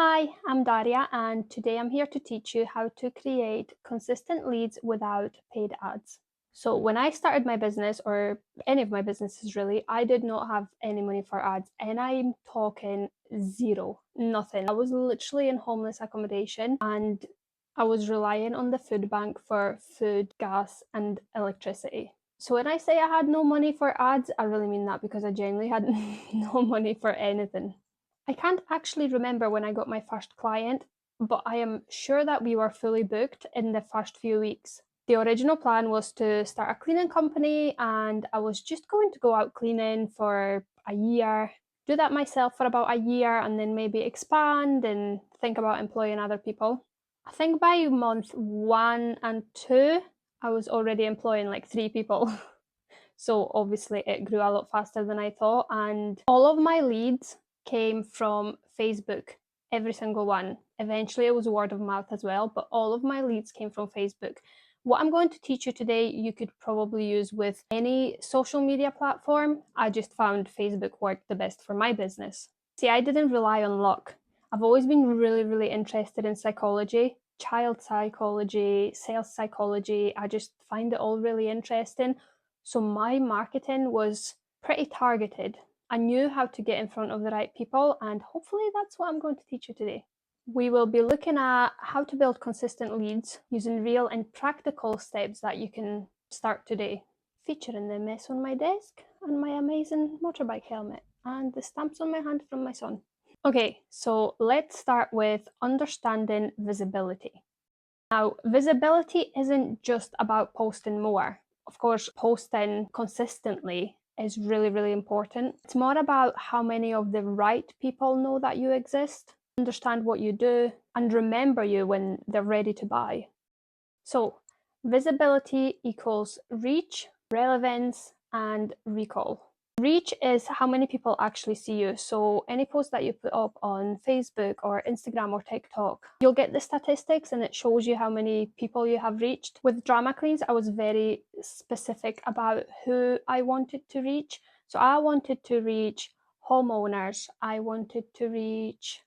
Hi, I'm Daria, and today I'm here to teach you how to create consistent leads without paid ads. So when I started my business, or any of my businesses really, I did not have any money for ads, and I'm talking zero, nothing. I was literally in homeless accommodation, and I was relying on the food bank for food, gas, and electricity. So when I say I had no money for ads, I really mean that because I genuinely had no money for anything. I can't actually remember when I got my first client, but I am sure that we were fully booked in the first few weeks. The original plan was to start a cleaning company, and I was just going to go out cleaning for a year, do that myself for about a year, and then maybe expand and think about employing other people. I think by month 1 and 2, I was already employing like 3 people. So obviously it grew a lot faster than I thought, and all of my leads came from Facebook, every single one. Eventually it was word of mouth as well, but all of my leads came from Facebook. What I'm going to teach you today, you could probably use with any social media platform. I just found Facebook worked the best for my business. See, I didn't rely on luck. I've always been really interested in psychology, child psychology, sales psychology. I just find it all really interesting. So my marketing was pretty targeted. I knew how to get in front of the right people, and hopefully that's what I'm going to teach you today. We will be looking at how to build consistent leads using real and practical steps that you can start today. Featuring the mess on my desk and my amazing motorbike helmet and the stamps on my hand from my son. Okay, so let's start with understanding visibility. Now, visibility isn't just about posting more. Of course, posting consistently is really important. It's more about how many of the right people know that you exist, understand what you do, and remember you when they're ready to buy. So, visibility equals reach, relevance, and recall. Reach is how many people actually see you. So any post that you put up on Facebook or Instagram or TikTok, you'll get the statistics and it shows you how many people you have reached. With Drama Cleans, I was very specific about who I wanted to reach. So I wanted to reach homeowners. I wanted to reach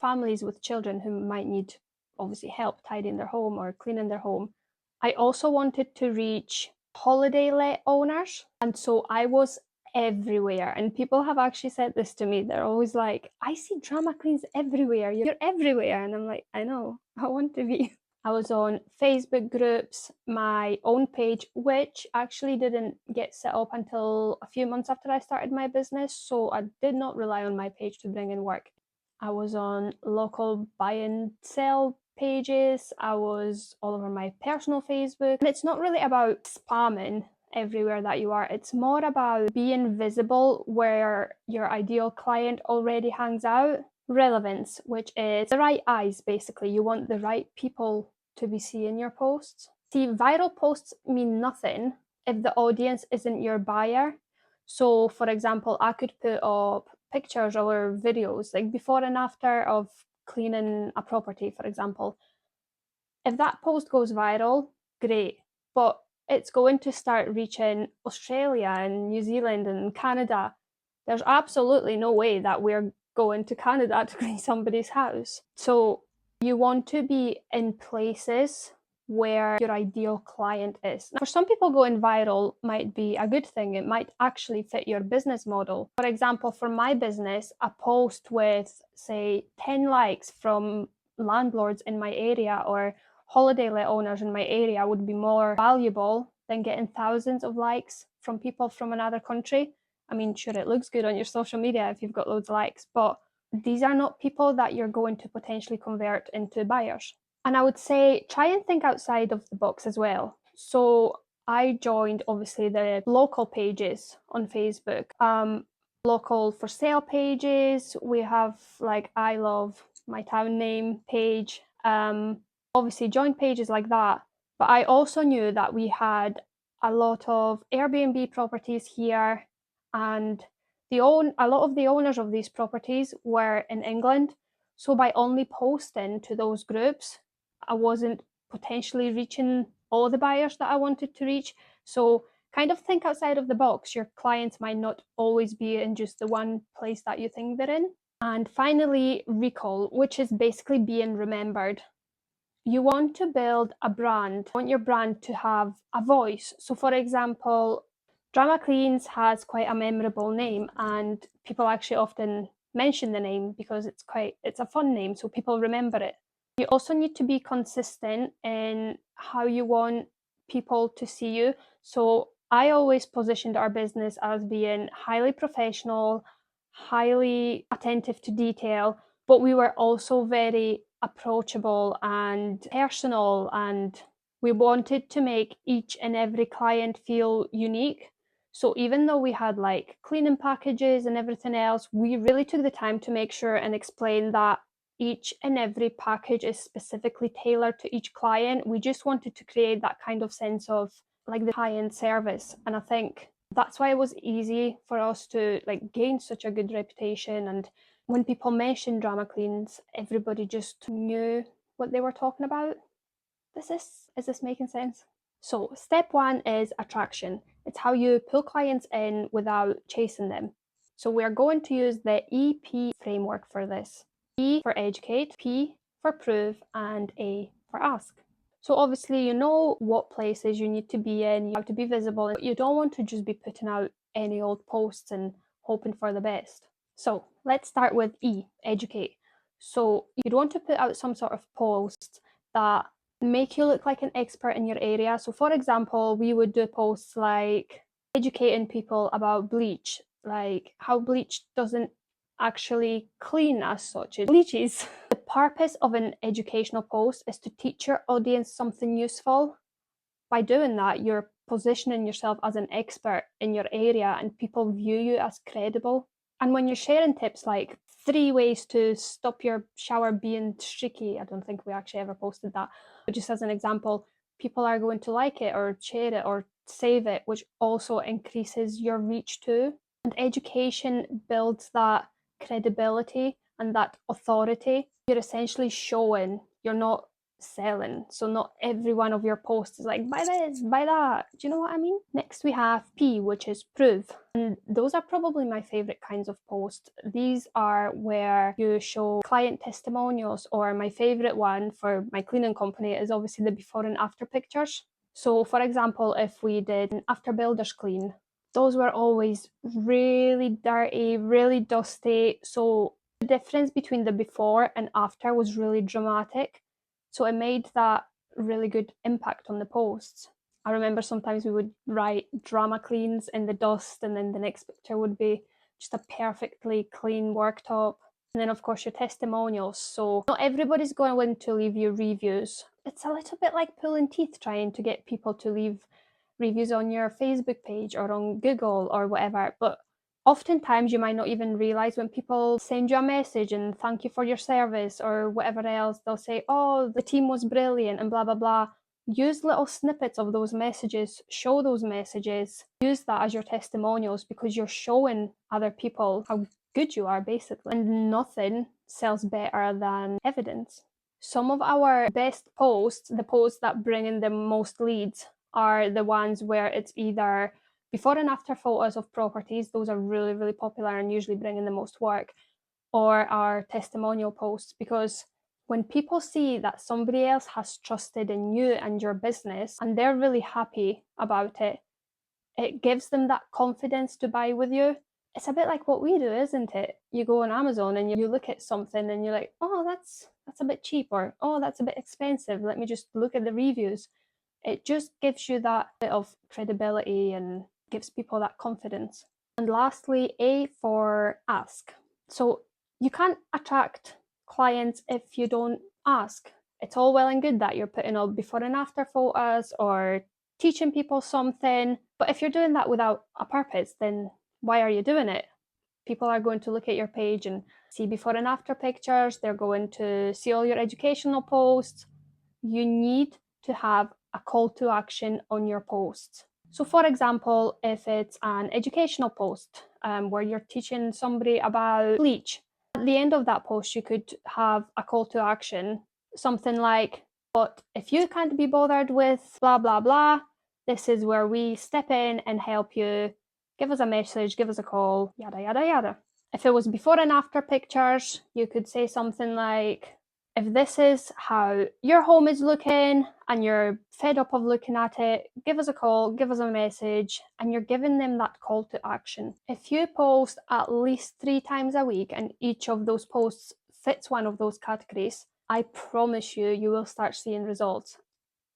families with children who might need obviously help tidying their home or cleaning their home. I also wanted to reach holiday let owners. And so I was everywhere, and people have actually said this to me. They're always like, I see Drama Queens everywhere, you're everywhere. And I'm like, I know, I want to be. I was on Facebook groups, my own page, which actually didn't get set up until a few months after I started my business, so I did not rely on my page to bring in work. I was on local buy and sell pages. I was all over my personal Facebook. And it's not really about spamming everywhere that you are. It's more about being visible where your ideal client already hangs out. Relevance, which is the right eyes, basically. You want the right people to be seeing your posts. See, viral posts mean nothing if the audience isn't your buyer. So, for example, I could put up pictures or videos like before and after of cleaning a property, for example. If that post goes viral, great, but it's going to start reaching Australia and New Zealand and Canada. There's absolutely no way that we're going to Canada to clean somebody's house. So you want to be in places where your ideal client is. Now, for some people, going viral might be a good thing. It might actually fit your business model. For example, for my business, a post with, say, 10 likes from landlords in my area or holiday let owners in my area would be more valuable than getting thousands of likes from people from another country. I mean, sure, it looks good on your social media if you've got loads of likes, but these are not people that you're going to potentially convert into buyers. And I would say try and think outside of the box as well. So I joined obviously the local pages on Facebook, local for sale pages. We have like I love my town name page. Obviously joined pages like that. But I also knew that we had a lot of Airbnb properties here, and a lot of the owners of these properties were in England. So by only posting to those groups, I wasn't potentially reaching all the buyers that I wanted to reach. So kind of think outside of the box. Your clients might not always be in just the one place that you think they're in. And finally, recall, which is basically being remembered. You want to build a brand. You want your brand to have a voice. So for example, Drama Kleenz has quite a memorable name, and people actually often mention the name because it's a fun name, so people remember it. You also need to be consistent in how you want people to see you. So I always positioned our business as being highly professional, highly attentive to detail, but we were also very approachable and personal, and we wanted to make each and every client feel unique. So even though we had like cleaning packages and everything else, we really took the time to make sure and explain that each and every package is specifically tailored to each client. We just wanted to create that kind of sense of like the high-end service. And I think that's why it was easy for us to like gain such a good reputation. And when people mentioned Drama Kleenz, everybody just knew what they were talking about. Is this making sense? So step one is attraction. It's how you pull clients in without chasing them. So we are going to use the EP framework for this. E for educate, P for prove, and A for ask. So obviously you know what places you need to be in, you have to be visible, and you don't want to just be putting out any old posts and hoping for the best. So let's start with E, educate. So you'd want to put out some sort of posts that make you look like an expert in your area. So for example, we would do posts like educating people about bleach, like how bleach doesn't actually clean as such, it bleaches. The purpose of an educational post is to teach your audience something useful. By doing that, you're positioning yourself as an expert in your area and people view you as credible. And when you're sharing tips like 3 ways to stop your shower being streaky, I don't think we actually ever posted that, but just as an example, people are going to like it or share it or save it, which also increases your reach too. And education builds that credibility and that authority. You're essentially showing, you're not selling. So not every one of your posts is like, buy this, buy that. Do you know what I mean? Next we have P, which is prove. And those are probably my favorite kinds of posts. These are where you show client testimonials, or my favorite one for my cleaning company is obviously the before and after pictures. So for example, if we did an after builders clean, those were always really dirty, really dusty. So the difference between the before and after was really dramatic. So it made that really good impact on the posts. I remember sometimes we would write Drama Kleenz in the dust, and then the next picture would be just a perfectly clean worktop. And then of course your testimonials. So not everybody's going to leave you reviews. It's a little bit like pulling teeth trying to get people to leave reviews on your Facebook page or on Google or whatever. But oftentimes you might not even realize when people send you a message and thank you for your service or whatever else, they'll say, oh, the team was brilliant and blah, blah, blah. Use little snippets of those messages, show those messages, use that as your testimonials, because you're showing other people how good you are, basically. And nothing sells better than evidence. Some of our best posts, the posts that bring in the most leads, are the ones where it's either before and after photos of properties. Those are really, really popular and usually bring in the most work. Or our testimonial posts, because when people see that somebody else has trusted in you and your business and they're really happy about it, it gives them that confidence to buy with you. It's a bit like what we do, isn't it? You go on Amazon and you look at something and you're like, oh, that's a bit cheap, or oh, that's a bit expensive. Let me just look at the reviews. It just gives you that bit of credibility and gives people that confidence. And lastly, A for ask. So you can't attract clients if you don't ask. It's all well and good that you're putting up before and after photos or teaching people something, but if you're doing that without a purpose, then why are you doing it? People are going to look at your page and see before and after pictures. They're going to see all your educational posts. You need to have a call to action on your posts. So for example, if it's an educational post where you're teaching somebody about bleach, at the end of that post, you could have a call to action, something like, but if you can't be bothered with blah, blah, blah, this is where we step in and help you. Give us a message, give us a call, yada, yada, yada. If it was before and after pictures, you could say something like, if this is how your home is looking and you're fed up of looking at it, give us a call, give us a message, and you're giving them that call to action. If you post at least 3 times a week and each of those posts fits one of those categories, I promise you, you will start seeing results.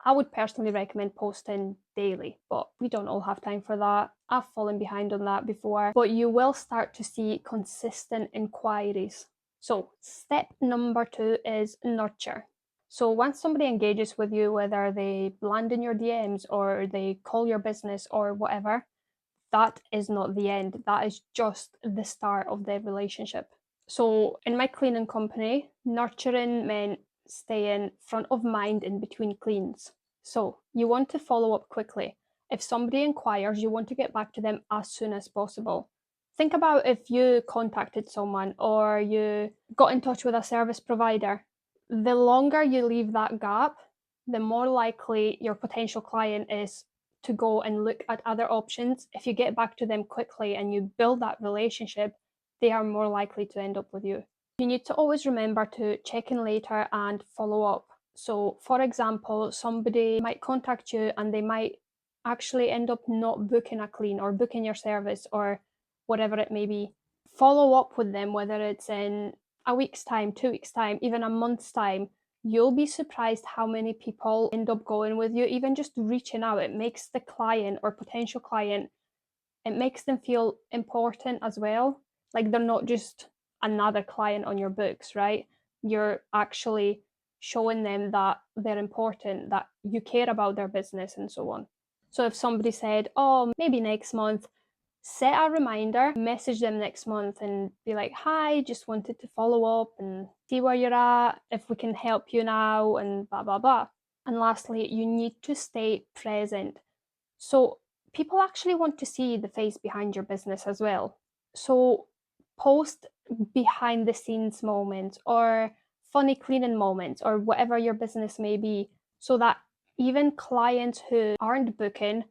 I would personally recommend posting daily, but we don't all have time for that. I've fallen behind on that before, but you will start to see consistent inquiries. So step number 2 is nurture. So once somebody engages with you, whether they land in your DMs or they call your business or whatever, that is not the end. That is just the start of their relationship. So in my cleaning company, nurturing meant staying front of mind in between cleans. So you want to follow up quickly. If somebody inquires, you want to get back to them as soon as possible. Think about if you contacted someone or you got in touch with a service provider. The longer you leave that gap, the more likely your potential client is to go and look at other options. If you get back to them quickly and you build that relationship, they are more likely to end up with you. You need to always remember to check in later and follow up. So, for example, somebody might contact you and they might actually end up not booking a clean or booking your service or whatever it may be. Follow up with them, whether it's in a week's time, 2 weeks' time, even a month's time. You'll be surprised how many people end up going with you, even just reaching out. It makes the client or potential client, it makes them feel important as well. Like they're not just another client on your books, right? You're actually showing them that they're important, that you care about their business and so on. So if somebody said, oh, maybe next month, set a reminder, message them next month and be like, hi, just wanted to follow up and see where you're at, if we can help you now, and blah, blah, blah. And lastly, you need to stay present. So people actually want to see the face behind your business as well. So post behind the scenes moments or funny cleaning moments or whatever your business may be, so that even clients who aren't booking,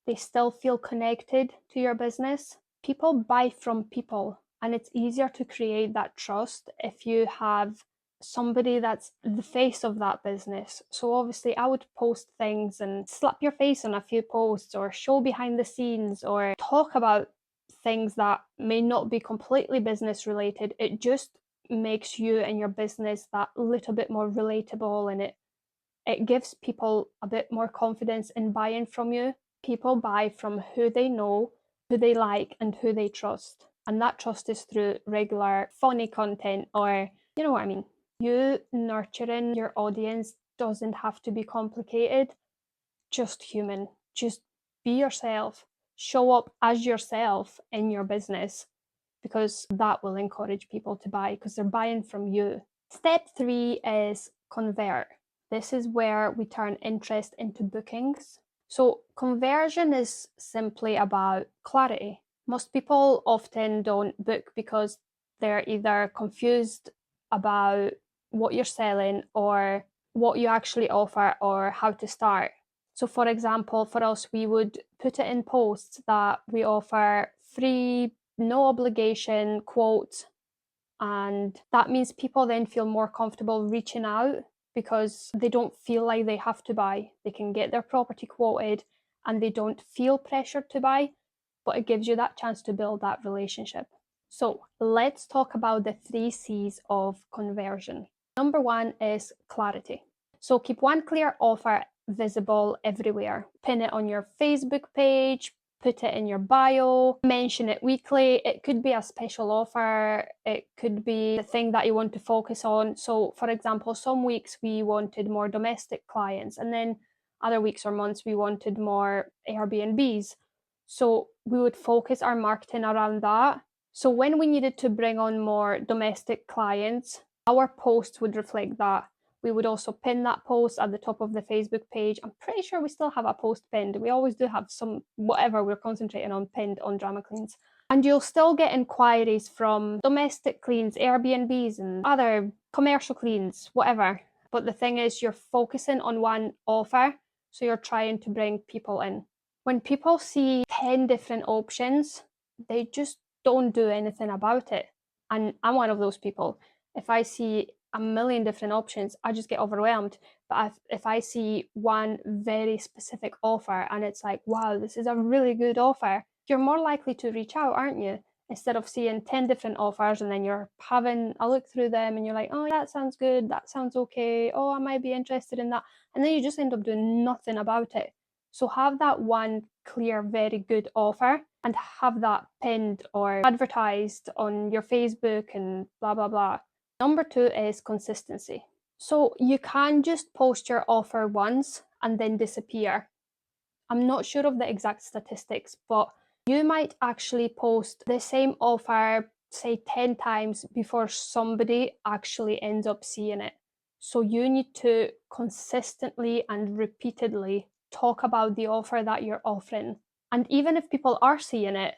they still feel connected to your business. People buy from people, and it's easier to create that trust if you have somebody that's the face of that business. So obviously I would post things and slap your face on a few posts or show behind the scenes or talk about things that may not be completely business related. It just makes you and your business that little bit more relatable, and it gives people a bit more confidence in buying from you. People buy from who they know, who they like, and who they trust. And that trust is through regular funny content, or you know what I mean. You nurturing your audience doesn't have to be complicated, just human. Just be yourself. Show up as yourself in your business, because that will encourage people to buy because they're buying from you. Step 3 is convert. This is where we turn interest into bookings. So conversion is simply about clarity. Most people often don't book because they're either confused about what you're selling or what you actually offer or how to start. So for example, for us, we would put it in posts that we offer free, no obligation quotes, and that means people then feel more comfortable reaching out because they don't feel like they have to buy. They can get their property quoted and they don't feel pressured to buy, but it gives you that chance to build that relationship. So let's talk about the 3 C's of conversion. Number 1 is clarity. So keep one clear offer visible everywhere. Pin it on your Facebook page, put it in your bio, mention it weekly. It could be a special offer. It could be the thing that you want to focus on. So for example, some weeks we wanted more domestic clients, and then other weeks or months we wanted more Airbnbs. So we would focus our marketing around that. So when we needed to bring on more domestic clients, our post would reflect that. We would also pin that post at the top of the Facebook page. I'm pretty sure we still have a post pinned. We always do have some, whatever we're concentrating on, pinned on Drama Cleans. And you'll still get inquiries from domestic cleans, Airbnbs, and other commercial cleans, whatever. But the thing is, you're focusing on one offer, so you're trying to bring people in. When people see 10 different options, they just don't do anything about it. And I'm one of those people. If I see a million different options, I just get overwhelmed. But if I see one very specific offer and it's like, wow, this is a really good offer, you're more likely to reach out, aren't you? Instead of seeing 10 different offers and then you're having a look through them and you're like, oh, that sounds good, that sounds okay, oh, I might be interested in that. And then you just end up doing nothing about it. So have that one clear, very good offer and have that pinned or advertised on your Facebook and blah, blah, blah. Number 2 is consistency. So you can just post your offer once and then disappear. I'm not sure of the exact statistics, but you might actually post the same offer, say 10 times before somebody actually ends up seeing it. So you need to consistently and repeatedly talk about the offer that you're offering. And even if people are seeing it,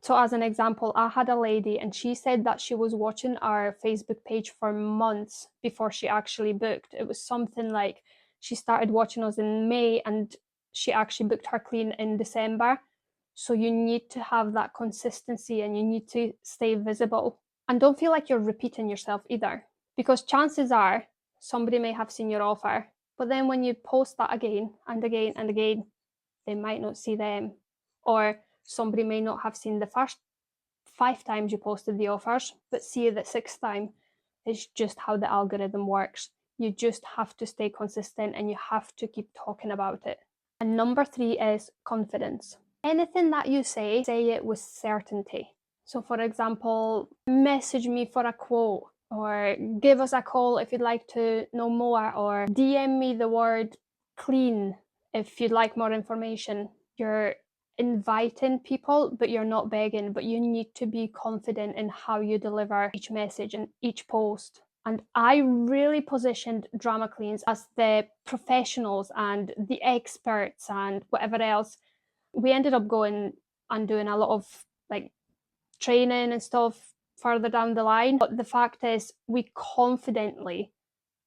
so as an example, I had a lady and she said that she was watching our Facebook page for months before she actually booked. It was something like she started watching us in May and she actually booked her clean in December. So you need to have that consistency and you need to stay visible. And don't feel like you're repeating yourself either, because chances are somebody may have seen your offer, but then when you post that again and again and again, they might not see them. Or somebody may not have seen the first 5 times you posted the offers, but see the 6th time. It's just how the algorithm works. You just have to stay consistent and you have to keep talking about it. And number 3 is confidence. Anything that you say it with certainty. So for example, message me for a quote, or give us a call if you'd like to know more, or DM me the word clean if you'd like more information. You're inviting people, but you're not begging, but you need to be confident in how you deliver each message and each post. And I really positioned Drama Kleenz as the professionals and the experts and whatever else. We ended up going and doing a lot of like training and stuff further down the line. But the fact is, we confidently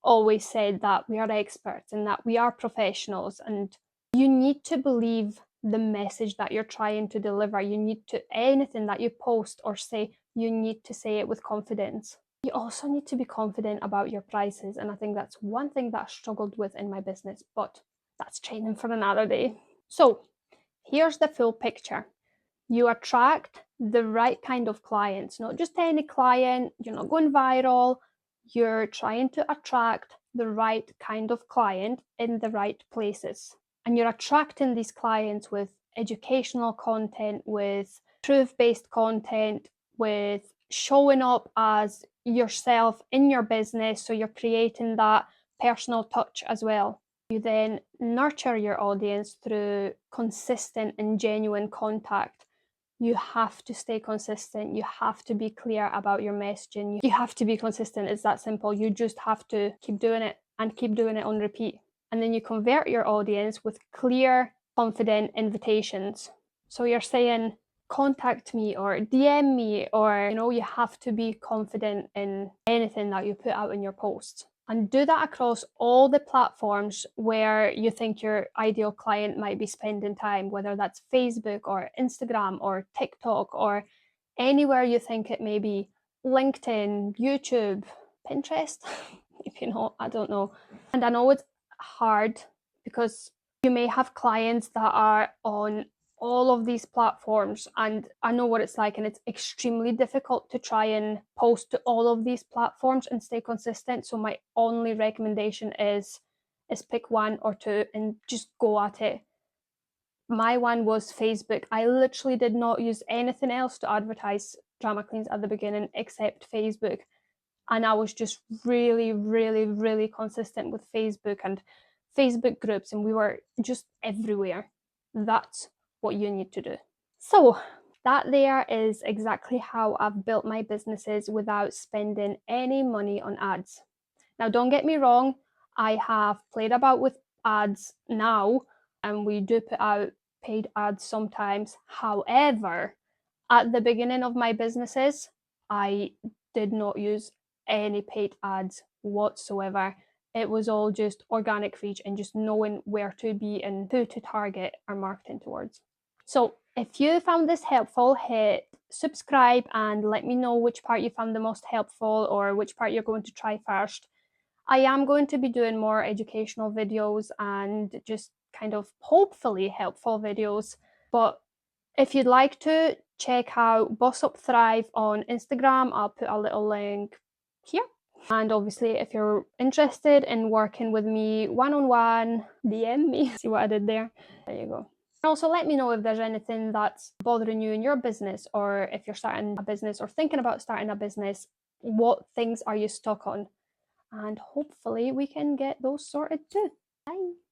always said that we are experts and that we are professionals, and you need to believe the message that you're trying to deliver. You need to, anything that you post or say, you need to say it with confidence. You also need to be confident about your prices, and I think that's one thing that I struggled with in my business, but that's training for another day. So here's the full picture. You attract the right kind of clients, not just any client. You're not going viral. You're trying to attract the right kind of client in the right places. And you're attracting these clients with educational content, with proof-based content, with showing up as yourself in your business. So you're creating that personal touch as well. You then nurture your audience through consistent and genuine contact. You have to stay consistent. You have to be clear about your messaging. You have to be consistent. It's that simple. You just have to keep doing it and keep doing it on repeat. And then you convert your audience with clear, confident invitations. So you're saying, contact me or DM me, or, you have to be confident in anything that you put out in your posts. And do that across all the platforms where you think your ideal client might be spending time, whether that's Facebook or Instagram or TikTok or anywhere you think it may be. LinkedIn, YouTube, Pinterest, if you know, I don't know. And I know it's hard because you may have clients that are on all of these platforms, and I know what it's like, and it's extremely difficult to try and post to all of these platforms and stay consistent. So my only recommendation is pick 1 or 2 and just go at it. My one was Facebook. I literally did not use anything else to advertise Drama Kleenz at the beginning except Facebook, and I was just really, really, really consistent with Facebook and Facebook groups, and we were just everywhere. That's what you need to do. So that there is exactly how I've built my businesses without spending any money on ads. Now, don't get me wrong, I have played about with ads now, and we do put out paid ads sometimes. However, at the beginning of my businesses, I did not use any paid ads whatsoever. It was all just organic reach and just knowing where to be and who to target our marketing towards. So if you found this helpful, hit subscribe and let me know which part you found the most helpful or which part you're going to try first. I am going to be doing more educational videos and just kind of hopefully helpful videos. But if you'd like to check out Boss Up Thrive on Instagram, I'll put a little link here. And obviously, if you're interested in working with me one-on-one, DM me. See what I did there? There you go. Also, let me know if there's anything that's bothering you in your business, or if you're starting a business or thinking about starting a business, what things are you stuck on? And hopefully we can get those sorted too. Bye.